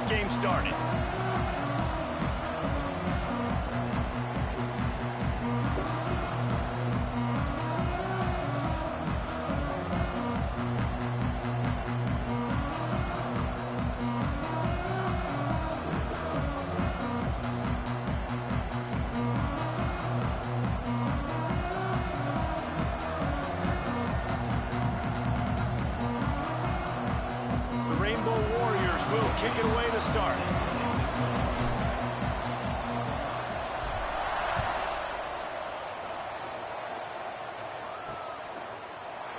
this game started. Kick it away to start.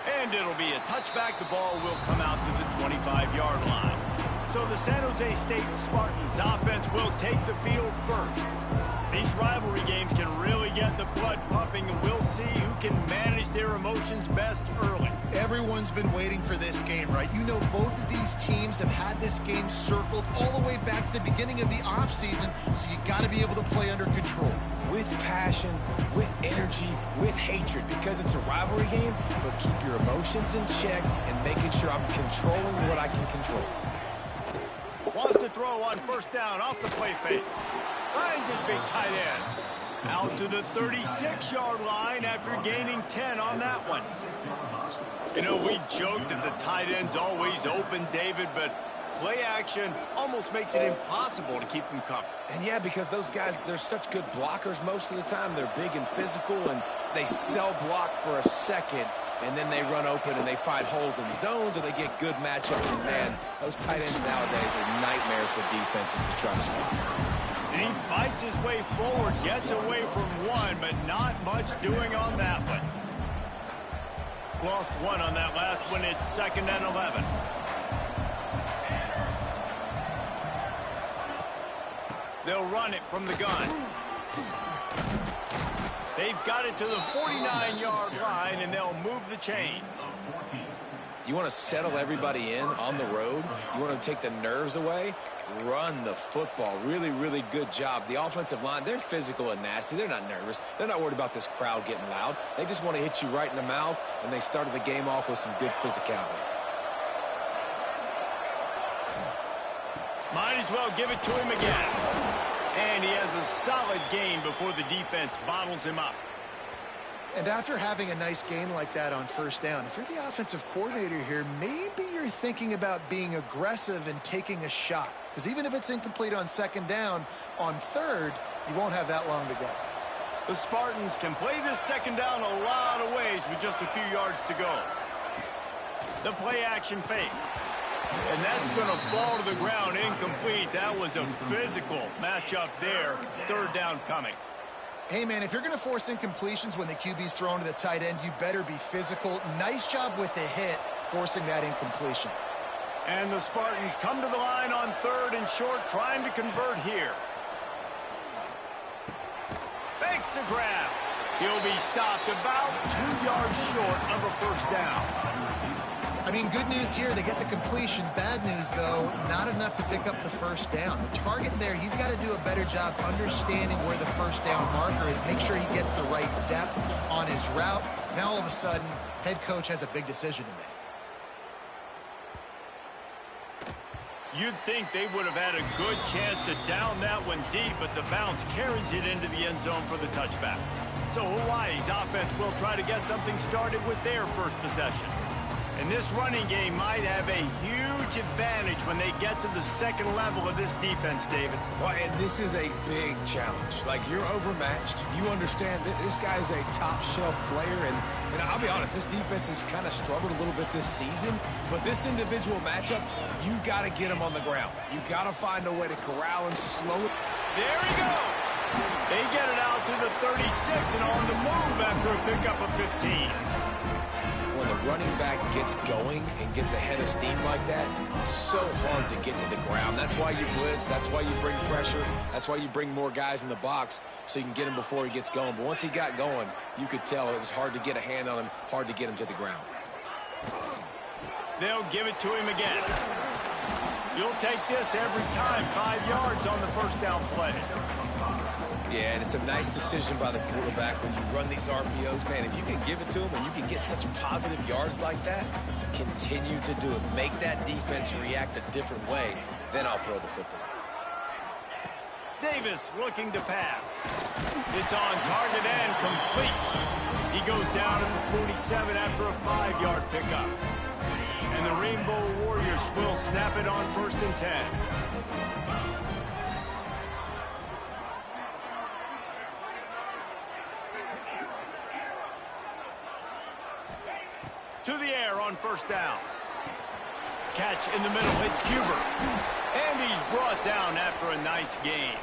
And it'll be a touchback. The ball will come out to the 25-yard line. So the San Jose State Spartans offense will take the field first. These rivalry games can really get the blood pumping, and we'll see who can manage their emotions best early. Everyone's been waiting for this game, right? You know, both of these teams have had this game circled all the way back to the beginning of the offseason, so you got to be able to play under control. With passion, with energy, with hatred, because it's a rivalry game, but keep your emotions in check and making sure I'm controlling what I can control. Wants to throw on first down off the play fake. Finds his big tight end. Out to the 36-yard line after gaining 10 on that one. You know, we joked that the tight end's always open, David, but play action almost makes it impossible to keep them covered. And yeah, because those guys, they're such good blockers most of the time. They're big and physical, and they cell block for a second, and then they run open and they find holes in zones, or they get good matchups. And man, those tight ends nowadays are nightmares for defenses to try to stop. And he fights his way forward, gets away from one, but not much doing on that one. Lost one on that last one. It's 2nd and 11. They'll run it from the gun. They've got it to the 49-yard line, and they'll move the chains. You want to settle everybody in on the road? You want to take the nerves away? Run the football. Really, really good job. The offensive line, they're physical and nasty. They're not nervous. They're not worried about this crowd getting loud. They just want to hit you right in the mouth, and they started the game off with some good physicality. Might as well give it to him again. And he has a solid game before the defense bottles him up. And after having a nice game like that on first down, if you're the offensive coordinator here, maybe you're thinking about being aggressive and taking a shot. Because even if it's incomplete on 2nd down, on 3rd, you won't have that long to go. The Spartans can play this 2nd down a lot of ways with just a few yards to go. The play action fake. And that's going to fall to the ground incomplete. That was a physical matchup there. 3rd down coming. Hey, man, if you're going to force incompletions when the QB's thrown to the tight end, you better be physical. Nice job with the hit, forcing that incompletion. And the Spartans come to the line on 3rd and short, trying to convert here. Fakes to grab. He'll be stopped about 2 yards short of a first down. I mean, good news here, they get the completion. Bad news, though, not enough to pick up the first down. The target there, he's got to do a better job understanding where the first down marker is, make sure he gets the right depth on his route. Now, all of a sudden, head coach has a big decision to make. You'd think they would have had a good chance to down that one deep, but the bounce carries it into the end zone for the touchback. So Hawaii's offense will try to get something started with their first possession. And this running game might have a huge advantage when they get to the 2nd level of this defense, David. Well, and this is a big challenge. Like, you're overmatched. You understand that this guy is a top-shelf player. And I'll be honest, this defense has kind of struggled a little bit this season. But this individual matchup, you got to get him on the ground. You got to find a way to corral and slow it. There he goes. They get it out to the 36 and on the move after a pickup of 15. When the running back gets going and gets ahead of steam like that, it's so hard to get to the ground. That's why you blitz. That's why you bring pressure. That's why you bring more guys in the box so you can get him before he gets going. But once he got going, you could tell it was hard to get a hand on him, hard to get him to the ground. They'll give it to him again. You'll take this every time. 5 yards on the first down play. Yeah, and it's a nice decision by the quarterback when you run these RPOs. Man, if you can give it to him and you can get such positive yards like that, continue to do it. Make that defense react a different way, then I'll throw the football. Davis looking to pass. It's on target and complete. He goes down at the 47 after a 5-yard pickup. And the Rainbow Warriors will snap it on 1st and 10. To the air on 1st down. Catch in the middle. It's Cuber. And he's brought down after a nice gain.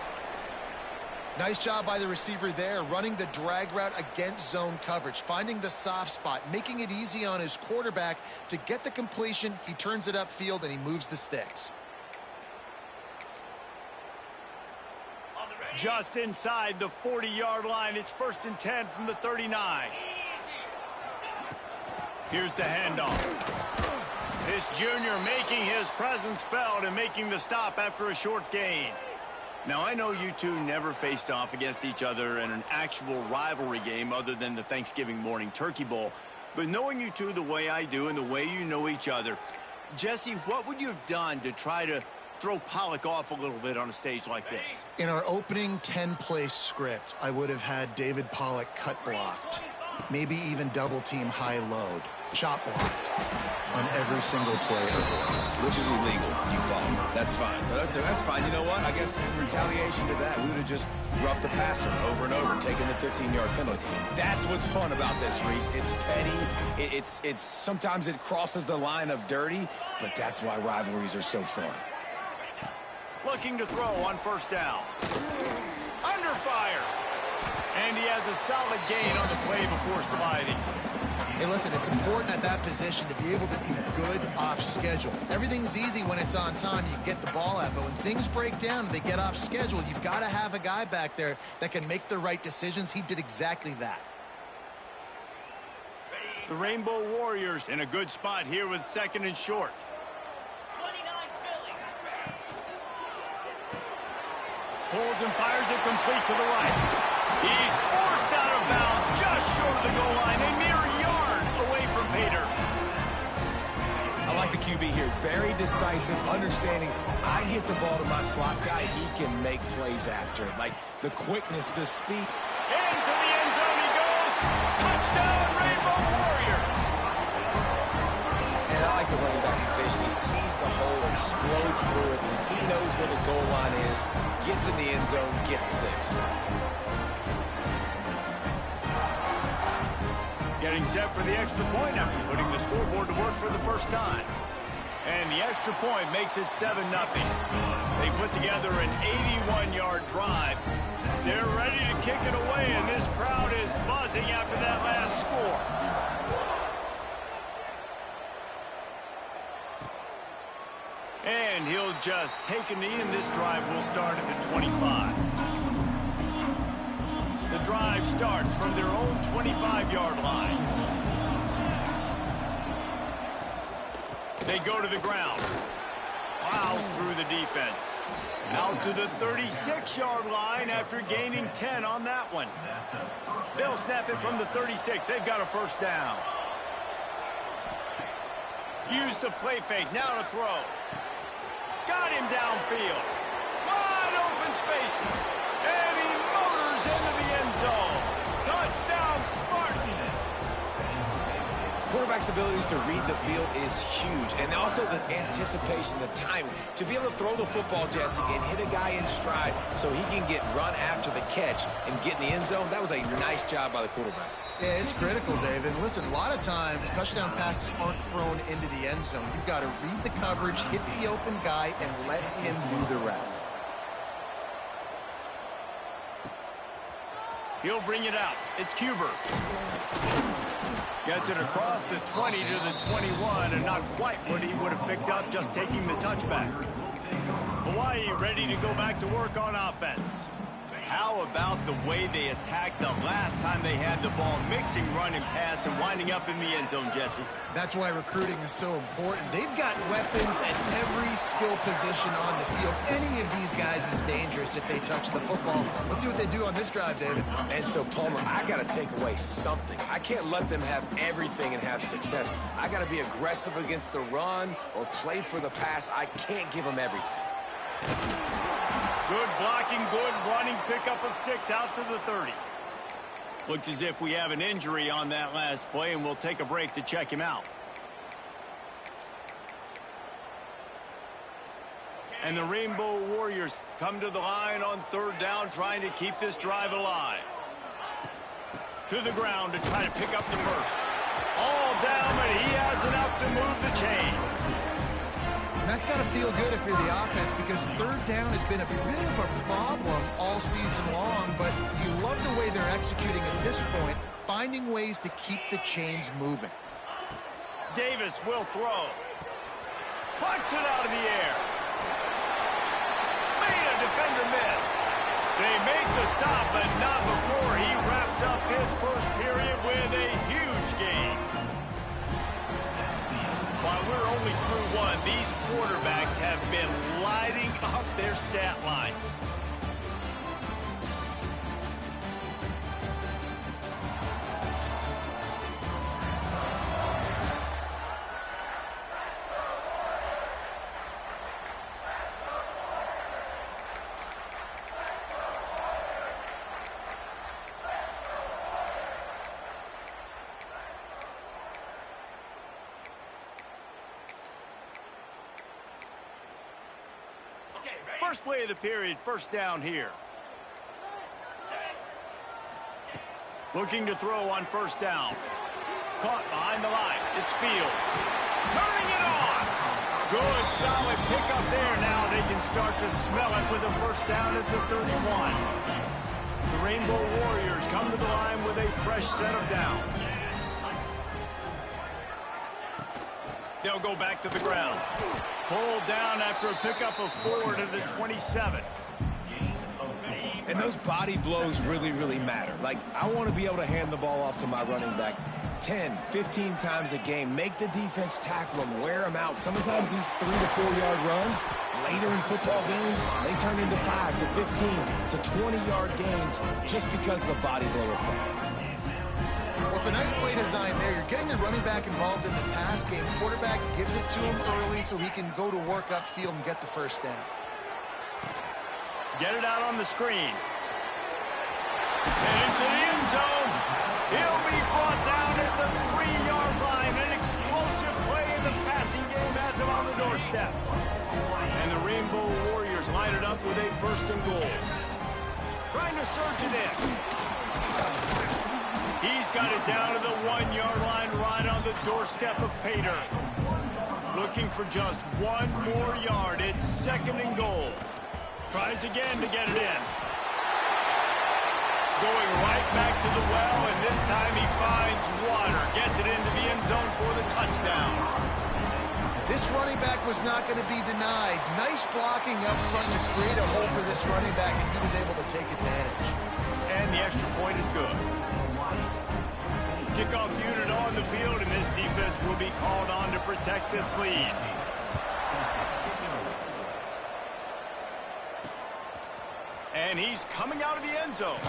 Nice job by the receiver there, running the drag route against zone coverage, finding the soft spot, making it easy on his quarterback to get the completion. He turns it upfield, and he moves the sticks. Just inside the 40-yard line. It's 1st and 10 from the 39. Here's the handoff. This junior making his presence felt and making the stop after a short gain. Now, I know you two never faced off against each other in an actual rivalry game other than the Thanksgiving morning Turkey Bowl. But knowing you two the way I do and the way you know each other, Jesse, what would you have done to try to throw Pollock off a little bit on a stage like this? In our opening 10-play script, I would have had David Pollock cut blocked, maybe even double-team high load, chop blocked on every single play. Which is illegal, you bum. That's fine. But that's fine. You know what? I guess in retaliation to that, we would have just roughed the passer over and over, taking the 15-yard penalty. That's what's fun about this, Reese. It's petty. It's sometimes it crosses the line of dirty, but that's why rivalries are so fun. Looking to throw on 1st down. Under fire. And he has a solid gain on the play before sliding. Hey, listen, it's important at that position to be able to be good off schedule. Everything's easy when it's on time. You get the ball out, but when things break down and they get off schedule, you've got to have a guy back there that can make the right decisions. He did exactly that. The Rainbow Warriors in a good spot here with 2nd and short. Pulls and fires it complete to the right. He's forced out of bounds just short of the goal line. A mere yard away from Pater. I like the QB here. Very decisive, understanding I get the ball to my slot guy, he can make plays after it. Like the quickness, the speed. Into the end zone he goes. Touchdown, Rainbow Warriors. And I like the running back's vision. He sees the hole, explodes through it. He knows where the goal line is, gets in the end zone, gets 6. Getting set for the extra point after putting the scoreboard to work for the first time. And the extra point makes it 7-0. They put together an 81-yard drive. They're ready to kick it away, and this crowd is buzzing after that last score. And he'll just take a knee, and this drive will start at the 25. The drive starts from their own 25-yard line. They go to the ground. Plows through the defense. Out to the 36-yard line after gaining 10 on that one. They'll snap it from the 36. They've got a 1st down. Use the play fake. Now to throw. Got him downfield. Wide open spaces. And he motors into the end zone. Touchdown, Spartans. Quarterback's abilities to read the field is huge. And also the anticipation, the timing. To be able to throw the football, Jesse, and hit a guy in stride so he can get run after the catch and get in the end zone, that was a nice job by the quarterback. Yeah, it's critical, David. Listen, a lot of times touchdown passes aren't thrown into the end zone. You've got to read the coverage, hit the open guy, and let him do the rest. He'll bring it out. It's Cuber. Gets it across the 20 to the 21, and not quite what he would have picked up just taking the touchback. Hawaii ready to go back to work on offense. How about the way they attacked the last time they had the ball, mixing run and pass and winding up in the end zone, Jesse? That's why recruiting is so important. They've got weapons at every skill position on the field. Any of these guys is dangerous if they touch the football. Let's see what they do on this drive, David. And so, Palmer, I got to take away something. I can't let them have everything and have success. I got to be aggressive against the run or play for the pass. I can't give them everything. Good blocking, good running, pickup of 6 out to the 30. Looks as if we have an injury on that last play, and we'll take a break to check him out. And the Rainbow Warriors come to the line on 3rd down, trying to keep this drive alive. To the ground to try to pick up the first. All down, but he has enough to move the chains. That's got to feel good if you're the offense, because 3rd down has been a bit of a problem all season long, but you love the way they're executing at this point, finding ways to keep the chains moving. Davis will throw. Pucks it out of the air. Made a defender miss. They make the stop, but not before he wraps up his first period with a huge gain. While we're only through one, these quarterbacks have been lighting up their stat lines. First play of the period, 1st down here. Looking to throw on 1st down. Caught behind the line. It's Fields. Turning it on. Good, solid pickup there. Now they can start to smell it with a 1st down at the 31. The Rainbow Warriors come to the line with a fresh set of downs. They'll go back to the ground. Pulled down after a pickup of 4 to the 27. And those body blows really, really matter. Like, I want to be able to hand the ball off to my running back 10, 15 times a game. Make the defense tackle them, wear them out. Sometimes these 3 to 4 yard runs, later in football games, they turn into 5 to 15 to 20-yard gains just because of the body blow effect. Well, it's a nice play design there. You're getting the running back involved in the pass game. Quarterback gives it to him early so he can go to work upfield and get the 1st down. Get it out on the screen. And into the end zone. He'll be brought down at the 3-yard line. An explosive play in the passing game has him on the doorstep. And the Rainbow Warriors line it up with a 1st and goal. Trying to surge it in. He's got it down to the 1-yard line right on the doorstep of Pater. Looking for just 1 more yard. It's 2nd and goal. Tries again to get it in. Going right back to the well, and this time he finds water. Gets it into the end zone for the touchdown. This running back was not going to be denied. Nice blocking up front to create a hole for this running back, and he was able to take advantage. And the extra point is good. Kickoff unit on the field, and this defense will be called on to protect this lead. And he's coming out of the end zone.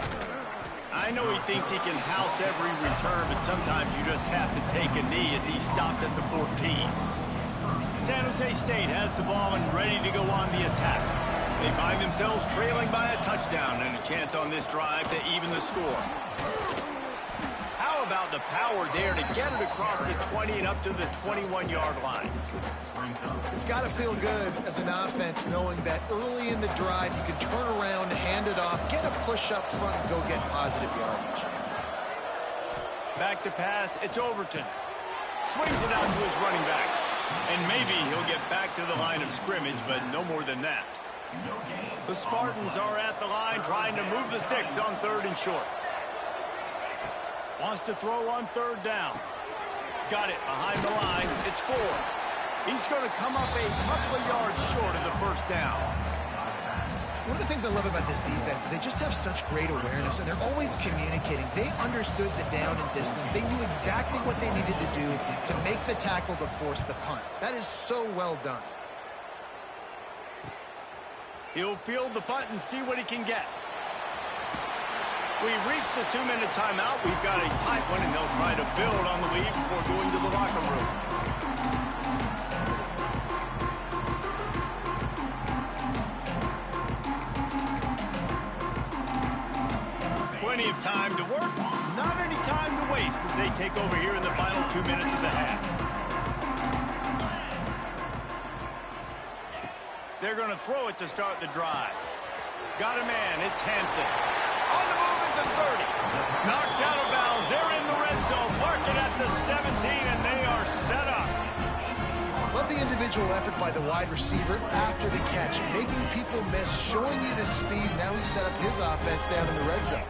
I know he thinks he can house every return, but sometimes you just have to take a knee as he stopped at the 14. San Jose State has the ball and ready to go on the attack. They find themselves trailing by a touchdown and a chance on this drive to even the score. How about the power there to get it across the 20 and up to the 21-yard line? It's got to feel good as an offense knowing that early in the drive you can turn around, hand it off, get a push up front, and go get positive yardage. Back to pass, it's Overton. Swings it out to his running back. And maybe he'll get back to the line of scrimmage, but no more than that. The Spartans are at the line trying to move the sticks on 3rd and short. Wants to throw on 3rd down. Got it behind the line. It's 4. He's going to come up a couple of yards short of the 1st down. One of the things I love about this defense is they just have such great awareness, and they're always communicating. They understood the down and distance. They knew exactly what they needed to do to make the tackle to force the punt. That is so well done. He'll field the punt and see what he can get. We've reached the 2-minute timeout. We've got a tight one, and they'll try to build on the lead before going to the locker room. Plenty of time to work, not any time to waste as they take over here in the final 2 minutes of the half. They're going to throw it to start the drive. Got a man, it's Hampton. On the move at the 30. Knocked out of bounds, they're in the red zone, marking at the 17, and they are set up. Love the individual effort by the wide receiver after the catch, making people miss, showing you the speed. Now he set up his offense down in the red zone.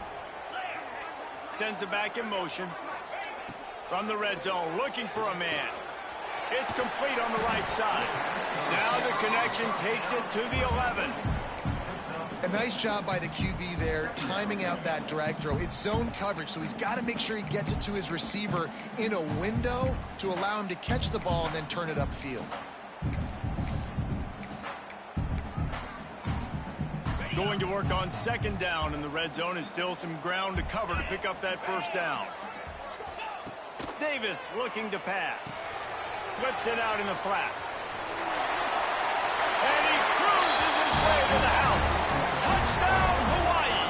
Sends it back in motion. From the red zone, looking for a man. It's complete on the right side. Now the connection takes it to the 11. A nice job by the QB there, timing out that drag throw. It's zone coverage, so he's got to make sure he gets it to his receiver in a window to allow him to catch the ball and then turn it upfield. Going to work on second down, and the red zone is still some ground to cover to pick up that first down. Davis looking to pass. Flips it out in the flat. And he cruises his way to the house. Touchdown, Hawaii!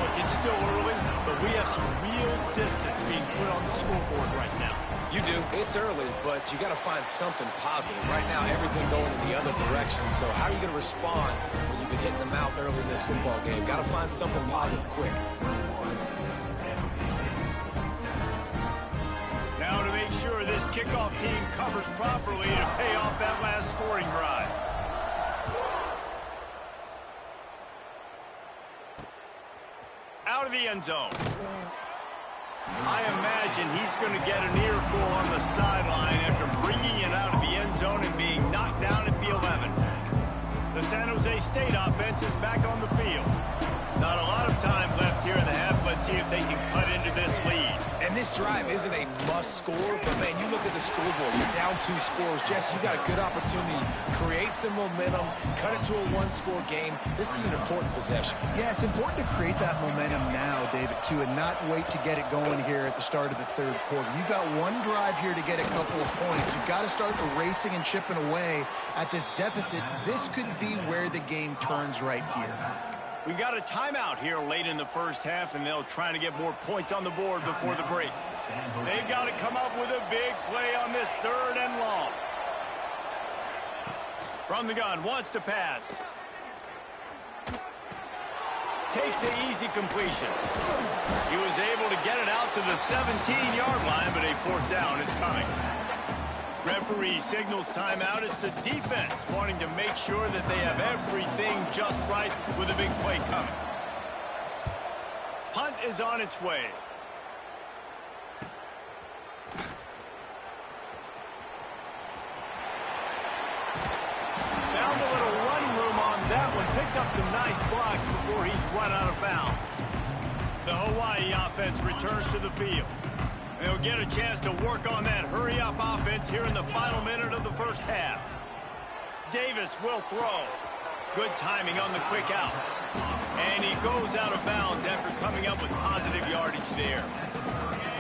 Look, it's still early, but we have some real distance being put on the scoreboard right now. You do. It's early, but you got to find something positive. Right now, everything going in the other direction. So how are you going to respond when you've been hitting the mouth early in this football game? Got to find something positive quick. Now to make sure this kickoff team covers properly to pay off that last scoring drive. Out of the end zone. I imagine he's going to get an earful on the sideline after bringing it out of the end zone and being knocked down at the 11. The San Jose State offense is back on the field. Not a lot of time left here in the half. Let's see if they can cut into this lead. And this drive isn't a must score, but man, you look at the scoreboard, you're down 2 scores. Jesse, you got a good opportunity. Create some momentum, cut it to a 1-score game. This is an important possession. Yeah, it's important to create that momentum now, David, too, and not wait to get it going here at the start of the third quarter. You've got one drive here to get a couple of points. You've got to start erasing and chipping away at this deficit. This could be where the game turns right here. We've got a timeout here late in the first half, and they'll try to get more points on the board before the break. They've got to come up with a big play on this 3rd and long. From the gun, wants to pass. Takes the easy completion. He was able to get it out to the 17-yard line, but a 4th down is coming. Referee signals timeout. It's the defense wanting to make sure that they have everything just right with a big play coming. Punt is on its way. Found a little running room on that one. Picked up some nice blocks before he's run out of bounds. The Hawaii offense returns to the field. They'll get a chance to work on that hurry-up offense here in the final minute of the first half. Davis will throw. Good timing on the quick out. And he goes out of bounds after coming up with positive yardage there.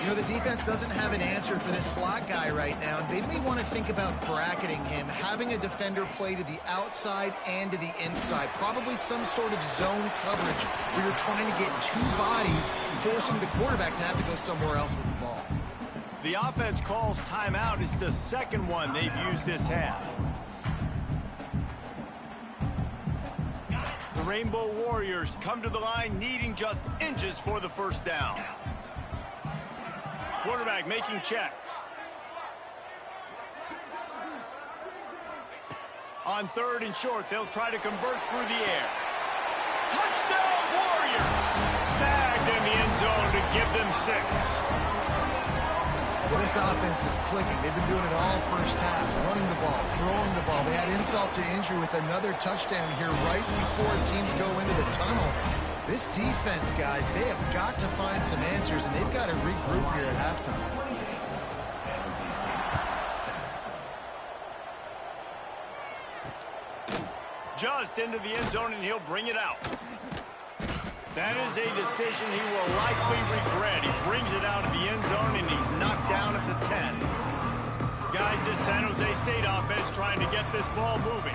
You know, the defense doesn't have an answer for this slot guy right now, and they may want to think about bracketing him, having a defender play to the outside and to the inside. Probably some sort of zone coverage where you're trying to get 2 bodies, forcing the quarterback to have to go somewhere else with the ball. The offense calls timeout. It's the 2nd one they've used this half. The Rainbow Warriors come to the line needing just inches for the first down. Quarterback making checks. On 3rd and short, they'll try to convert through the air. Touchdown, Warriors! Snagged in the end zone to give them 6. Well, this offense is clicking. They've been doing it all first half, running the ball, throwing the ball. They had insult to injury with another touchdown here right before teams go into the tunnel. This defense, guys, they have got to find some answers, and they've got to regroup here at halftime. Just into the end zone, and he'll bring it out. That is a decision he will likely regret. He brings it out of the end zone, and he's knocked down at the 10. Guys, this San Jose State offense trying to get this ball moving.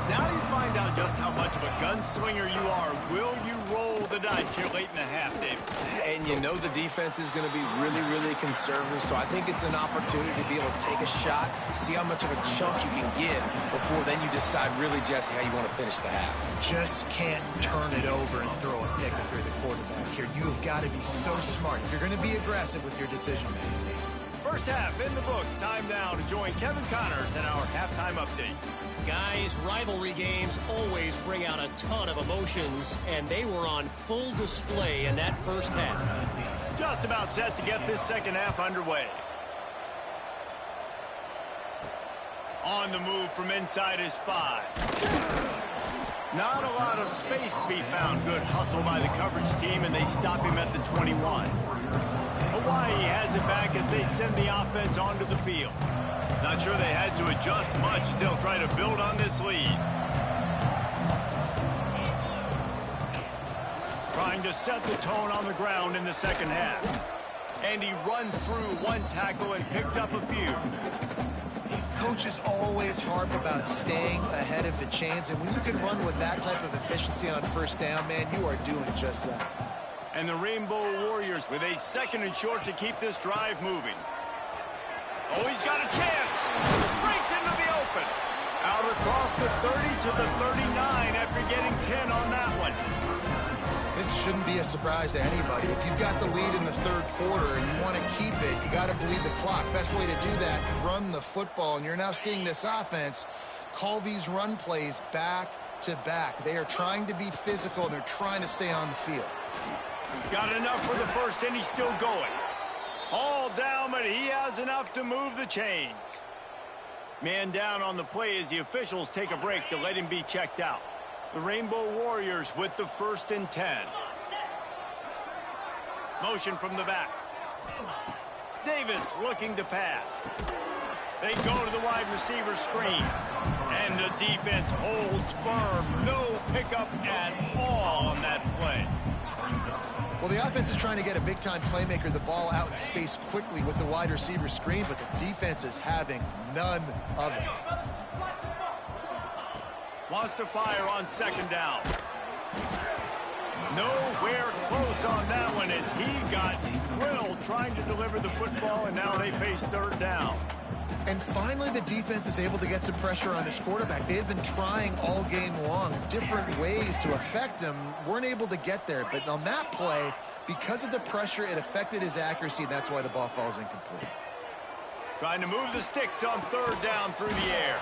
Now you find out just how much of a gunslinger you are. Will you roll the dice here late in the half, David? And you know the defense is going to be really, really conservative, so I think it's an opportunity to be able to take a shot, see how much of a chunk you can get before then you decide really, Jesse, how you want to finish the half. Just can't turn it over and throw a pick if you're the quarterback here. You have got to be so smart. You're going to be aggressive with your decision-making. First half in the books. Time now to join Kevin Connors in our halftime update. Guys, rivalry games always bring out a ton of emotions, and they were on full display in that first half. Just about set to get this second half underway. On the move from inside his 5. Not a lot of space to be found. Good hustle by the coverage team, and they stop him at the 21. Hawaii has it back as they send the offense onto the field. Not sure they had to adjust much as they'll try to build on this lead. Trying to set the tone on the ground in the second half. And he runs through one tackle and picks up a few. Coaches always harp about staying ahead of the chains, and when you can run with that type of efficiency on first down, man, you are doing just that. And the Rainbow Warriors with a 2nd and short to keep this drive moving. Oh, he's got a chance. Breaks into the open. Out across the 30 to the 39 after getting 10 on that one. This shouldn't be a surprise to anybody. If you've got the lead in the third quarter and you want to keep it, you got to bleed the clock. Best way to do that, run the football. And you're now seeing this offense call these run plays back to back. They are trying to be physical, and they're trying to stay on the field. Got enough for the first, and he's still going. All down, but he has enough to move the chains. Man down on the play as the officials take a break to let him be checked out. The Rainbow Warriors with the 1st and 10. Motion from the back. Davis looking to pass. They go to the wide receiver screen. And the defense holds firm. No pickup at all on that play. Well, the offense is trying to get a big-time playmaker the ball out in space quickly with the wide receiver screen, but the defense is having none of it. Wants to fire on 2nd down. Nowhere close on that one as he got drilled trying to deliver the football, and now they face 3rd down. And finally, the defense is able to get some pressure on this quarterback. They had been trying all game long different ways to affect him. Weren't able to get there. But on that play, because of the pressure, it affected his accuracy, and that's why the ball falls incomplete. Trying to move the sticks on 3rd down through the air.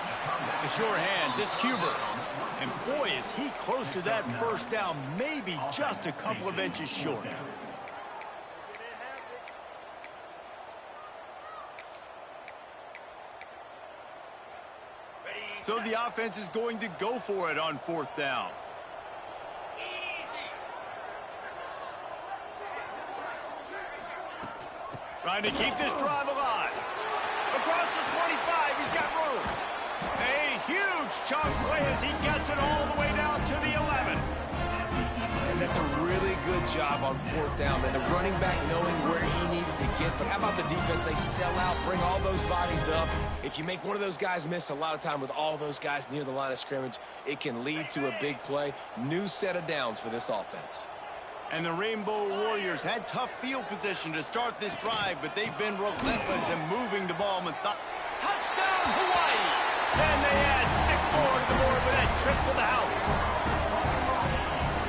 The sure hands, it's Cuber. And boy, is he close to that 1st down, maybe just a couple of inches short. So the offense is going to go for it on 4th down. Trying to keep this drive alive. Across the 25, he's got room. A huge chunk play as he gets it all the way down to the 11. And that's a really good job on 4th down, man. The running back knowing where he needed to get. But how about the defense? They sell out, bring all those bodies up. If you make one of those guys miss a lot of time with all those guys near the line of scrimmage, it can lead to a big play. New set of downs for this offense. And the Rainbow Warriors had tough field position to start this drive, but they've been relentless in moving the ball. Touchdown, Hawaii! And they add 6 more to the board with that trip to the house.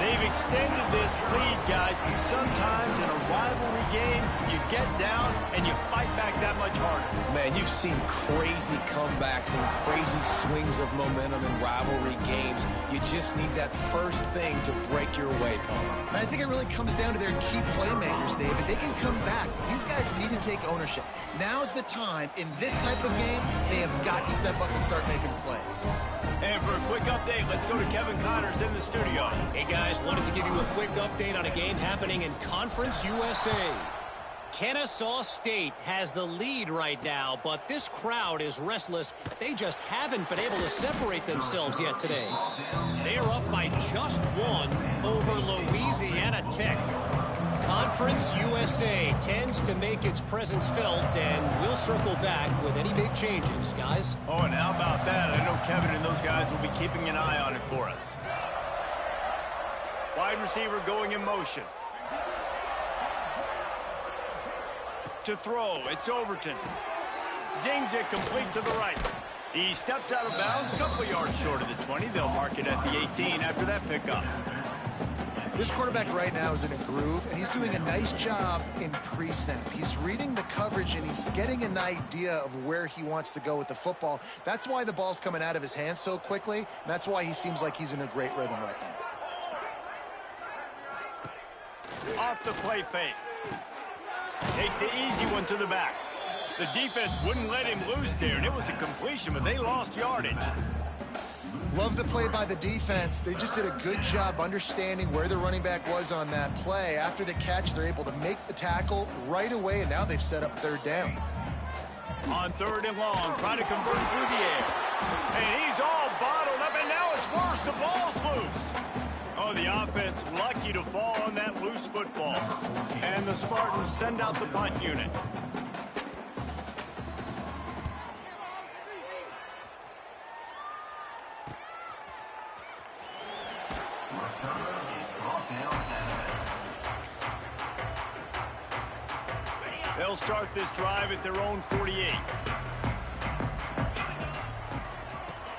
They've extended this lead, guys, but sometimes in a rivalry game, you get down and you fight back that much harder. Man, you've seen crazy comebacks and crazy swings of momentum in rivalry games. You just need that first thing to break your way, Palmer. I think it really comes down to their key playmakers, David. They can come back. These guys need to take ownership. Now's the time. In this type of game, they have got to step up and start making plays. And for a quick update, let's go to Kevin Connors in the studio. Hey guys, wanted to give you a quick update on a game happening in Conference USA. Kennesaw State has the lead right now, but this crowd is restless. They just haven't been able to separate themselves yet today. They are up by just one over Louisiana Tech. Conference USA tends to make its presence felt, and we'll circle back with any big changes, guys. Oh, and how about that? I know Kevin and those guys will be keeping an eye on it for us. Wide receiver going in motion. To throw, it's Overton. Zings it complete to the right. He steps out of bounds, a couple of yards short of the 20. They'll mark it at the 18 after that pickup. This quarterback right now is in a groove, and he's doing a nice job in pre-snap. He's reading the coverage, and he's getting an idea of where he wants to go with the football. That's why the ball's coming out of his hands so quickly, and that's why he seems like he's in a great rhythm right now. Off the play fake. Takes the easy one to the back. The defense wouldn't let him loose there, and it was a completion, but they lost yardage. Love the play by the defense. They just did a good job understanding where the running back was on that play. After the catch, they're able to make the tackle right away, and now they've set up third down. On third and long, trying to convert through the air. And he's all bottled up, and now it's worse. The ball's loose. Oh, the offense lucky to fall on that loose football. And the Spartans send out the punt unit. They'll start this drive at their own 48.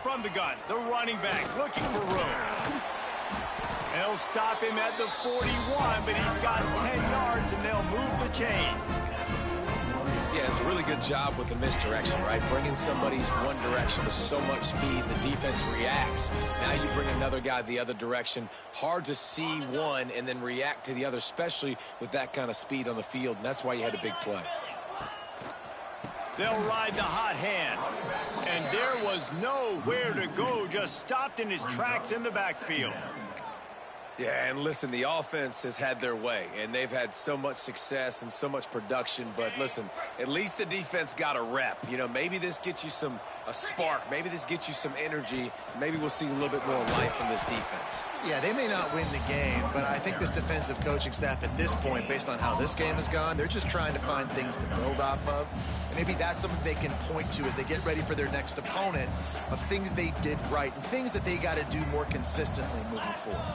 From the gun, the running back looking for room. They'll stop him at the 41, but he's got 10 yards, and they'll move the chains. Yeah, it's a really good job with the misdirection, right? Bringing somebody's one direction with so much speed, the defense reacts. Now you bring another guy the other direction. Hard to see one and then react to the other, especially with that kind of speed on the field, and that's why you had a big play. They'll ride the hot hand. And there was nowhere to go, just stopped in his tracks in the backfield. Yeah, and listen, the offense has had their way, and they've had so much success and so much production. But listen, at least the defense got a rep. You know, maybe this gets you a spark. Maybe this gets you some energy. Maybe we'll see a little bit more life from this defense. Yeah, they may not win the game, but I think this defensive coaching staff at this point, based on how this game has gone, they're just trying to find things to build off of. And maybe that's something they can point to as they get ready for their next opponent, of things they did right and things that they got to do more consistently moving forward.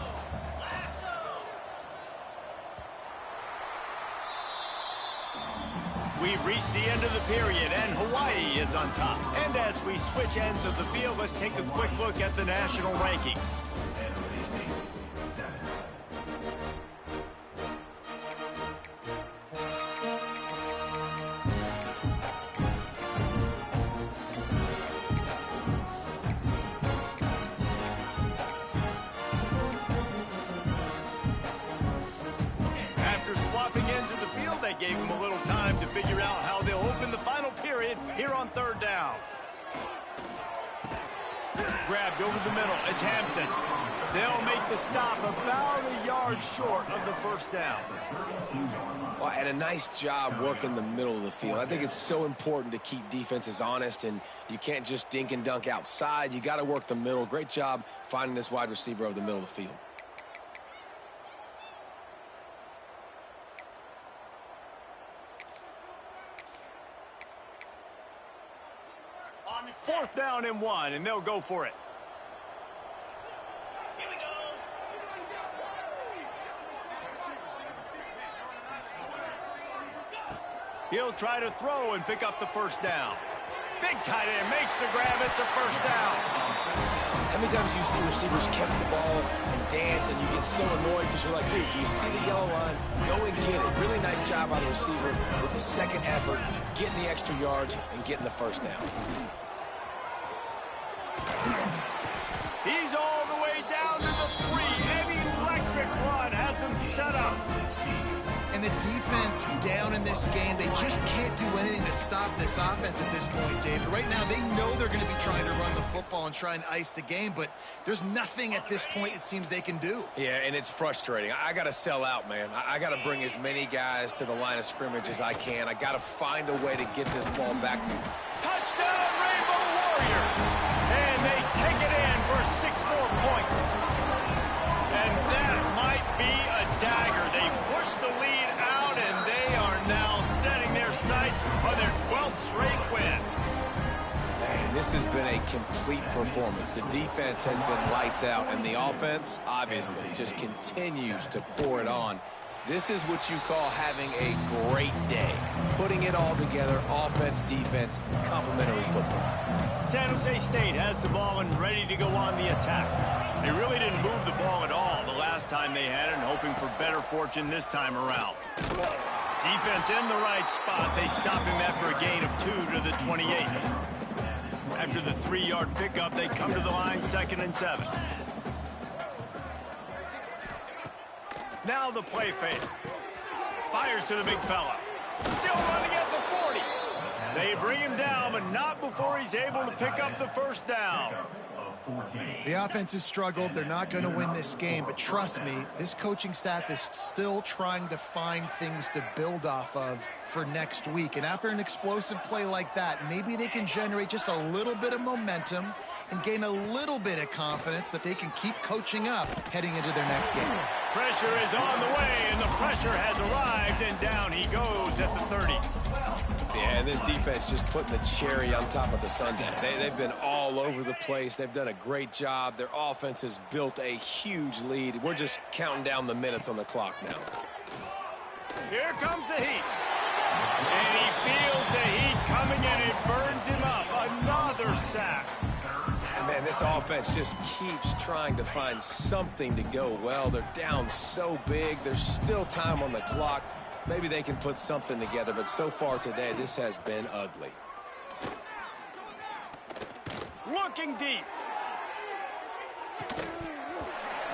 We've reached the end of the period, and Hawaii is on top. And as we switch ends of the field, let's take a quick look at the national rankings. After swapping ends of the field, they gave him a little time to figure out how they'll open the final period here on third down. Grabbed over the middle. It's Hampton. They'll make the stop about a yard short of the first down. Well, and a nice job working the middle of the field. I think it's so important to keep defenses honest, and you can't just dink and dunk outside. You got to work the middle. Great job finding this wide receiver over the middle of the field. Fourth down and 1, and they'll go for it. He'll try to throw and pick up the first down. Big tight end makes the grab. It's a first down. How many times do you see receivers catch the ball and dance and you get so annoyed because you're like, dude, do you see the yellow line? Go and get it. Really nice job by the receiver with the second effort, getting the extra yards and getting the first down. He's all the way down to the 3. An electric run has him set up. And the defense down in this game, they just can't do anything to stop this offense at this point, David. Right now, they know they're going to be trying to run the football and try and ice the game, but there's nothing at this point it seems they can do. Yeah, and it's frustrating. I got to sell out, man. I got to bring as many guys to the line of scrimmage as I can. I got to find a way to get this ball back. Touchdown, Rainbow Warrior! And they take it in for 6 more points. And that might be a dagger. They push the lead out, and they are now setting their sights on their 12th straight win. Man, this has been a complete performance. The defense has been lights out, and the offense, obviously, just continues to pour it on. This is what you call having a great day. Putting it all together, offense, defense, complementary football. San Jose State has the ball and ready to go on the attack. They really didn't move the ball at all the last time they had it, and hoping for better fortune this time around. Defense in the right spot. They stop him after a gain of 2 to the 28. After the 3-yard pickup, they come to the line 2nd and 7. Now the play fake. Fires to the big fella. Still running at the 40. They bring him down, but not before he's able to pick up the first down. The offense has struggled. They're not going to win this game, but trust me, this coaching staff is still trying to find things to build off of for next week. And after an explosive play like that, maybe they can generate just a little bit of momentum and gain a little bit of confidence that they can keep coaching up heading into their next game. Pressure is on the way, and the pressure has arrived, and down he goes at the 30. Yeah, and this defense just putting the cherry on top of the sundae. They've been all over the place. They've done a great job. Their offense has built a huge lead. We're just counting down the minutes on the clock now. Here comes the heat. And he feels the heat coming, and it burns him up. Another sack. Man, this offense just keeps trying to find something to go well. They're down so big. There's still time on the clock. Maybe they can put something together, but so far today, this has been ugly. Looking deep.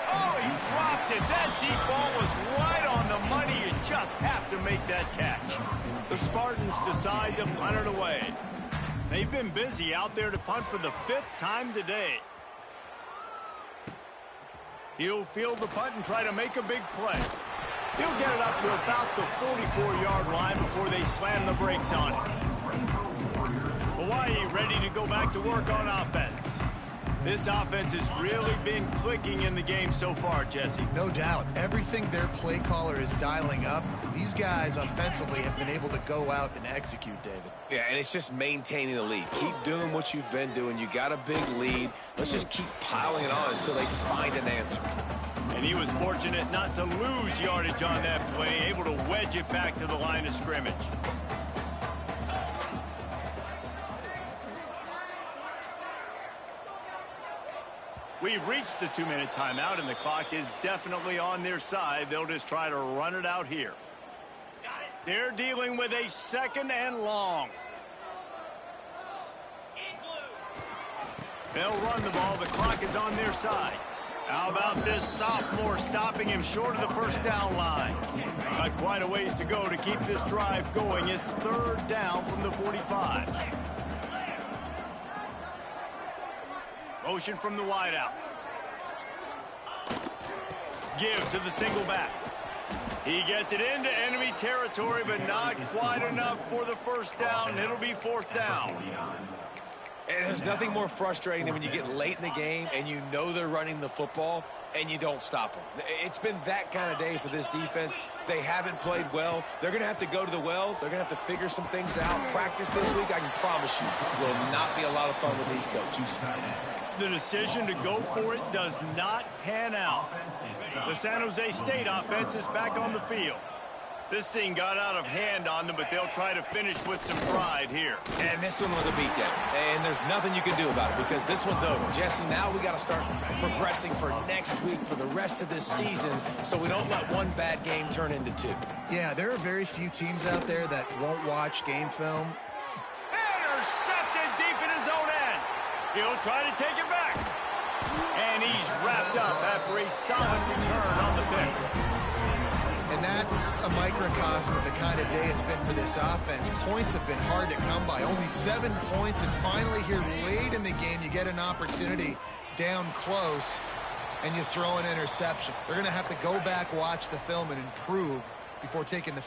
Oh, he dropped it. That deep ball was right on the money. You just have to make that catch. The Spartans decide to punt it away. They've been busy out there to punt for the 5th time today. He'll field the punt and try to make a big play. He'll get it up to about the 44-yard line before they slam the brakes on it. Hawaii ready to go back to work on offense. This offense has really been clicking in the game so far, Jesse. No doubt. Everything their play caller is dialing up, these guys offensively have been able to go out and execute, David. Yeah, and it's just maintaining the lead. Keep doing what you've been doing. You got a big lead. Let's just keep piling it on until they find an answer. And he was fortunate not to lose yardage on that play, able to wedge it back to the line of scrimmage. We've reached the 2-minute timeout, and the clock is definitely on their side. They'll just try to run it out here. They're dealing with a 2nd and long. They'll run the ball. The clock is on their side. How about this sophomore stopping him short of the first down line? Got quite a ways to go to keep this drive going. It's 3rd down from the 45. Motion from the wideout. Give to the single back. He gets it into enemy territory, but not quite enough for the first down. It'll be 4th down. And there's nothing more frustrating than when you get late in the game and you know they're running the football and you don't stop them. It's been that kind of day for this defense. They haven't played well. They're going to have to go to the well. They're going to have to figure some things out. Practice this week, I can promise you, will not be a lot of fun with these coaches. The decision to go for it does not pan out. The San Jose State offense is back on the field. This thing got out of hand on them, but they'll try to finish with some pride here. And this one was a beatdown. And there's nothing you can do about it because this one's over. Jesse, now we got to start progressing for next week for the rest of this season so we don't let one bad game turn into two. Yeah, there are very few teams out there that won't watch game film. Intercepted deep in his own end. He'll try to take it back. And he's wrapped up after a solid return on the pick. And that's a microcosm of the kind of day it's been for this offense. Points have been hard to come by. Only 7 points, and finally here late in the game, you get an opportunity down close, and you throw an interception. They're going to have to go back, watch the film, and improve before taking the